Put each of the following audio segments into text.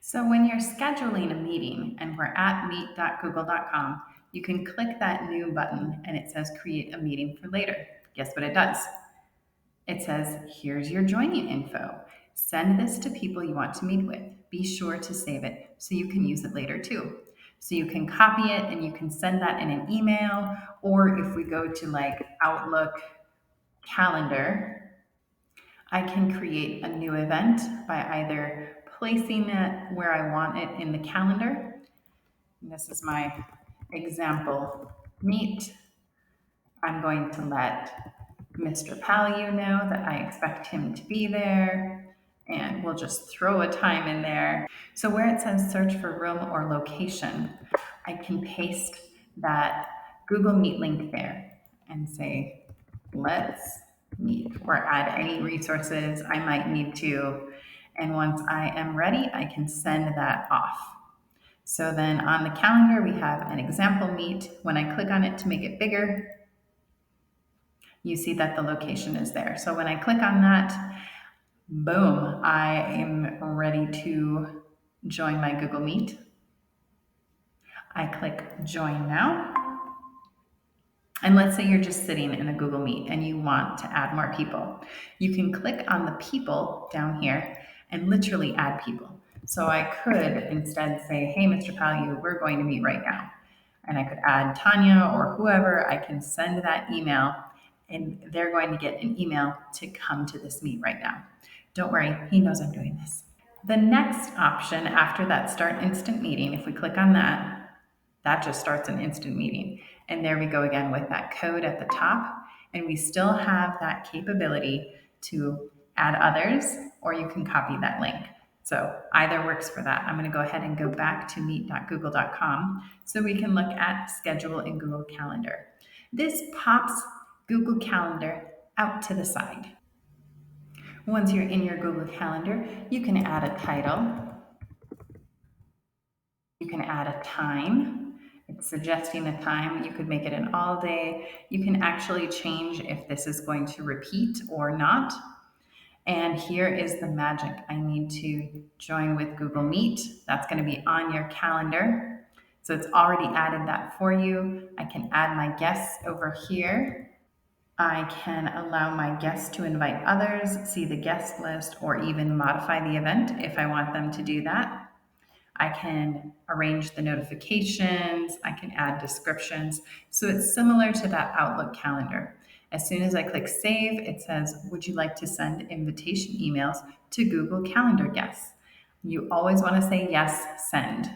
So when you're scheduling a meeting and we're at meet.google.com, you can click that new button and it says create a meeting for later. Guess what it does? It says, here's your joining info. Send this to people you want to meet with. Be sure to save it so you can use it later too. So you can copy it and you can send that in an email, or if we go to like Outlook calendar, I can create a new event by either placing it where I want it in the calendar. And this is my example meet. I'm going to let Mr. Palu know that I expect him to be there, and we'll just throw a time in there. So where it says search for room or location, I can paste that Google Meet link there and say, let's meet, or add any resources I might need to. And once I am ready, I can send that off. So then on the calendar, we have an example meet. When I click on it to make it bigger, you see that the location is there. So when I click on that, boom, I am ready to join my Google Meet. I click join now. And let's say you're just sitting in a Google Meet and you want to add more people. You can click on the people down here and literally add people. So I could instead say, hey, Mr. Palu, we're going to meet right now. And I could add Tanya or whoever. I can send that email and they're going to get an email to come to this meet right now. Don't worry, he knows I'm doing this. The next option after that start instant meeting, if we click on that, that just starts an instant meeting. And there we go again with that code at the top. And we still have that capability to add others, or you can copy that link. So either works for that. I'm going to go ahead and go back to meet.google.com so we can look at schedule in Google Calendar. This pops Google Calendar out to the side. Once you're in your Google Calendar, you can add a title. You can add a time. It's suggesting a time. You could make it an all day. You can actually change if this is going to repeat or not. And here is the magic. I need to join with Google Meet. That's going to be on your calendar. So it's already added that for you. I can add my guests over here. I can allow my guests to invite others, see the guest list, or even modify the event if I want them to do that. I can arrange the notifications. I can add descriptions. So it's similar to that Outlook calendar. As soon as I click save, it says, would you like to send invitation emails to Google Calendar guests? You always want to say yes, send.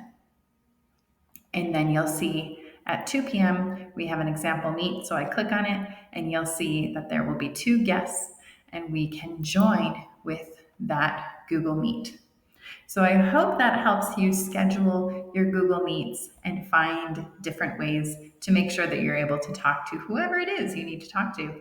And then you'll see at 2 p.m., we have an example meet. So I click on it and you'll see that there will be 2 guests and we can join with that Google Meet. So I hope that helps you schedule your Google Meets and find different ways to make sure that you're able to talk to whoever it is you need to talk to.